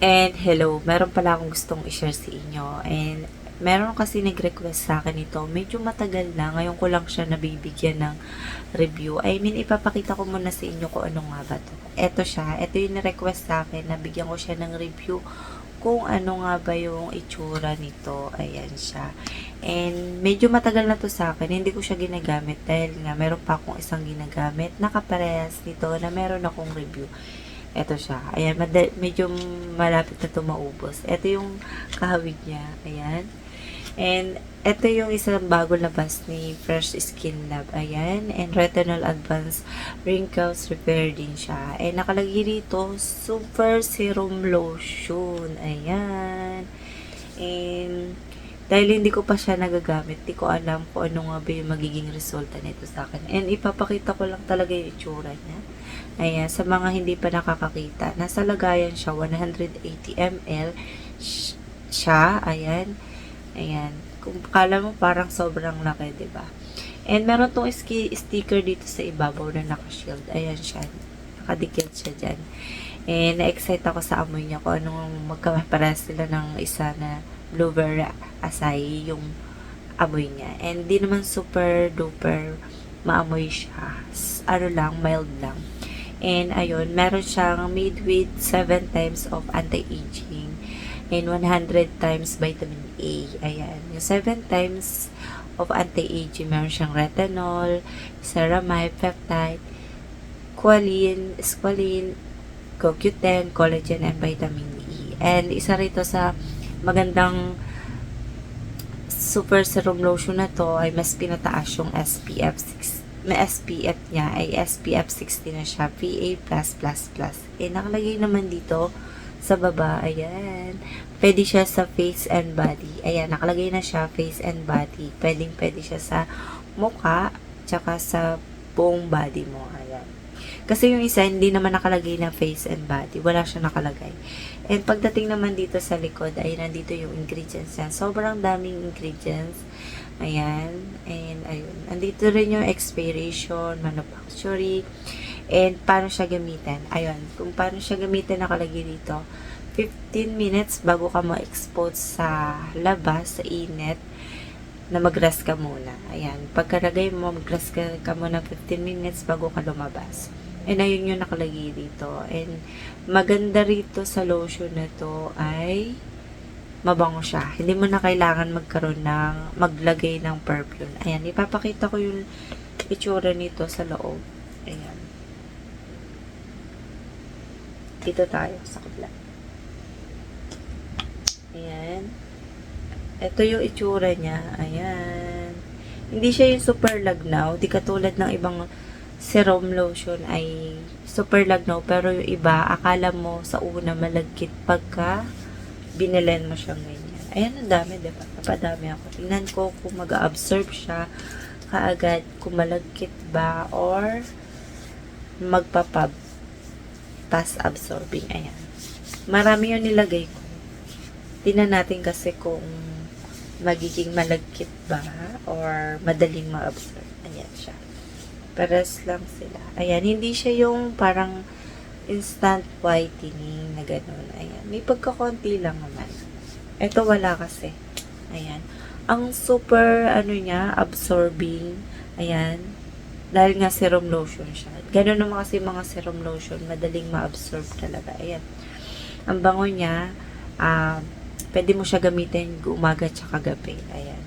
And hello, meron pala akong gustong i-share sa inyo. And meron kasi nag-request sa akin ito. Medyo matagal na. Ngayon ko lang siya nabibigyan ng review. I mean, ipapakita ko muna sa inyo kung ano nga ba to. Ito siya. Ito yung request sa akin. Nabigyan ko siya ng review kung ano nga ba yung itsura nito. Ayan siya. And medyo matagal na to sa akin. Hindi ko siya ginagamit dahil nga meron pa akong isang ginagamit na kaparehas nito na meron akong review. Eto siya. Ayan, medyo malapit na ito maubos. Ito yung kahawig niya. Ayan. And ito yung isang bago labas ni Fresh Skin Lab. Ayan. And Retinol Advanced Wrinkles Repair din siya. And nakalagay dito, Super Serum Lotion. Ayan. And dahil hindi ko pa siya nagagamit, di ko alam kung ano nga ba yung magiging resulta nito sa akin. And ipapakita ko lang talaga yung itsura niya. Ayan, sa mga hindi pa nakakakita, nasa lagayan siya, 180 ml siya, ayan, ayan, kung kala mo parang sobrang laki, diba? And meron tong sticker dito sa ibabaw na naka-shield, ayan siya, nakadikit siya dyan. And na-excite ako sa amoy niya, kung anong magkaparas sila ng isa na blueberry acai yung amoy niya. And di naman super duper maamoy siya, ano lang, mild lang. And ayun, meron siyang made with 7 times of anti-aging and 100 times vitamin A. Ayan, yung 7 times of anti-aging, meron siyang retinol, ceramide, peptide, squalene, CoQ10, collagen, and vitamin E. And isa rito sa magandang super serum lotion na to ay mas pinataas yung SPF 6. May SPF niya ay SPF 60 na siya, PA+++. Nakalagay naman dito sa baba, ayan. Pwede siya sa face and body. Ayan, nakalagay na siya, face and body. Pwede siya sa mukha, tsaka sa buong body mo, ayan. Kasi yung isa, hindi naman nakalagay na face and body. Wala siya nakalagay. And pagdating naman dito sa likod, ay nandito yung ingredients yan. Sobrang daming ingredients. Ayan. And ayun. Andito rin yung expiration, manufacturing, and paano siya gamitin. Ayun. Kung paano siya gamitin, nakalagay dito. 15 minutes bago ka ma-expose sa labas, sa init, na mag-rest ka muna. Ayan. Pagkaragay mo, mag-rest ka muna 15 minutes bago ka lumabas. And ayun yung nakalagay dito. And maganda rito sa lotion na to ay mabango siya. Hindi mo na kailangan maglagay ng perfume. Ayan, ipapakita ko yung itsura nito sa loob. Ayan. Dito tayo sa kabila. Ayan. Ito yung itsura niya. Ayan. Hindi siya yung super lagnaw. Di katulad ng ibang serum lotion ay super lagnaw. Pero yung iba, akala mo sa una malagkit pagka binilen mo siyang ganyan. Ayan, ang dami, diba? Napadami ako. Tingnan ko kung mag-absorb siya kaagad, kung malagkit ba, or magpapab fast absorbing. Ayan. Marami yung nilagay ko. Tingnan natin kasi kung magiging malagkit ba, or madaling ma-absorb. Ayan siya. Pares lang sila. Ayan, hindi siya yung parang instant whitening na gano'n. Ayan. May pagkakonti lang naman. Ito wala kasi. Ayan. Ang super, niya, absorbing. Ayan. Dahil nga serum lotion siya. Gano'n naman kasi mga serum lotion. Madaling ma-absorb talaga. Ayan. Ang bango niya, pwede mo siya gamitin umaga tsaka gabi. Ayan.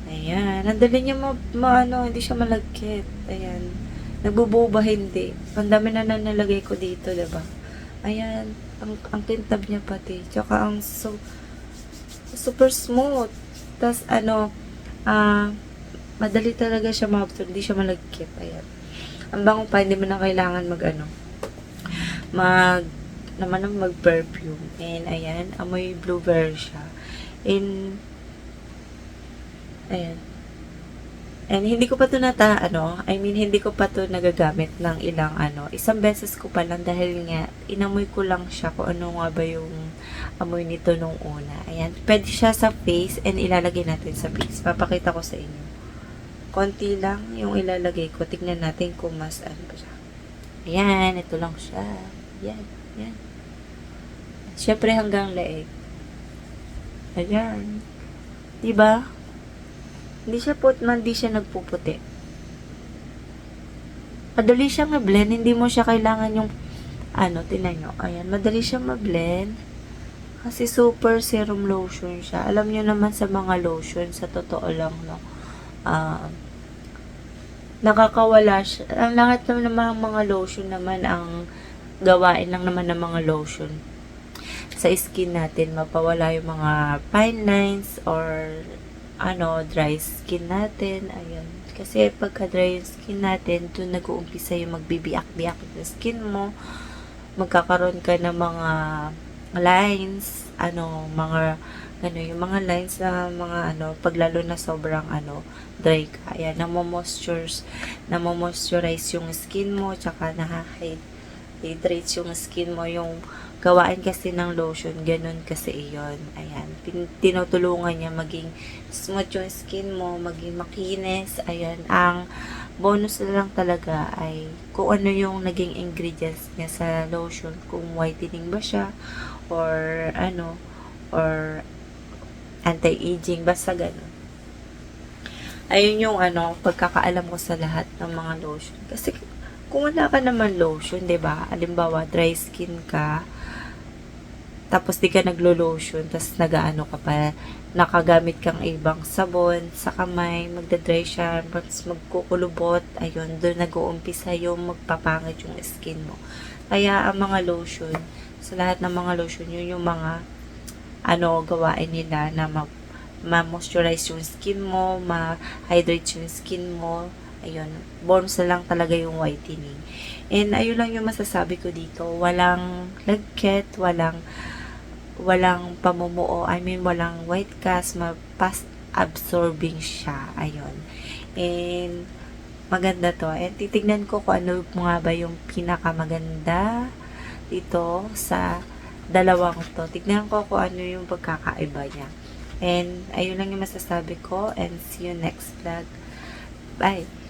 Ayan. Ang dali niya hindi siya malagkit. Ayan. Nagbububa hindi. Ang dami na nalagay ko dito, diba? Ayan. Ang kintab niya pati. Tsaka ang super smooth. Tapos, madali talaga siya ma-absorb. Hindi siya malagkit. Ayan. Ang bango pa, hindi mo na kailangan mag-perfume. And, ayan. Amoy blueberry siya. And, ayan. And hindi ko pa to hindi ko pa to nagagamit ng ilang isang beses ko pa lang dahil nga inamoy ko lang siya kung ano nga ba yung amoy nito nung una. Ayan, pwede siya sa face and ilalagay natin sa face. Papakita ko sa inyo. Konti lang yung ilalagay ko. Tignan natin kung mas ba siya. Ayan, ito lang siya. Ayan, ayan. Syempre hanggang leeg. Ayan. Diba? Hindi siya hindi siya nagpuputi. Madali siyang ma-blend, hindi mo siya kailangan yung tinan nyo. Ayan, madali siyang ma-blend. Kasi super serum lotion siya. Alam nyo naman sa mga lotion, sa totoo lang, no? Ah, nakakawala siya. Ang lahat naman ng mga lotion naman, ang gawain lang naman ng mga lotion sa skin natin, mapawala yung mga fine lines or dry skin natin. Ayun. Kasi pagka dry yung skin natin, doon nag-uumpisa yung magbibiyak-biyak na skin mo. Magkakaroon ka ng mga lines, yung mga lines na pag lalo na sobrang dry ka. Ayan, namomoisturize yung skin mo, tsaka hydrate yung skin mo, yung gawain kasi ng lotion, ganun kasi iyon. Ayan, tinutulungan niya maging smooth yung skin mo, maging makinis. Ayan, ang bonus na lang talaga ay kung ano yung naging ingredients niya sa lotion, kung whitening ba siya, or or anti-aging, basta ganun. Ayun yung pagkakaalam ko sa lahat ng mga lotion. Kasi kung wala ka naman lotion, 'di ba? Halimbawa, dry skin ka, tapos di ka naglo-lotion, tapos ka pa, nakagamit kang ibang sabon sa kamay, magda-dry siya, tapos magkukulubot, ayun, doon nag-uumpisa yung magpapangit yung skin mo. Kaya ang mga lotion, sa lahat ng mga lotion, yun yung mga gawain nila na ma-moisturize yung skin mo, ma-hydrate yung skin mo. Ayun, bonus na lang talaga yung whitening. And ayun lang yung masasabi ko dito. Walang lagkit, walang pamumuo. I mean, walang white cast, fast absorbing siya. Ayun. And maganda to. And titignan ko kung ano nga ba yung pinakamaganda dito sa dalawang to. Tignan ko kung ano yung pagkakaiba niya. And ayun lang yung masasabi ko, and see you next vlog. Bye!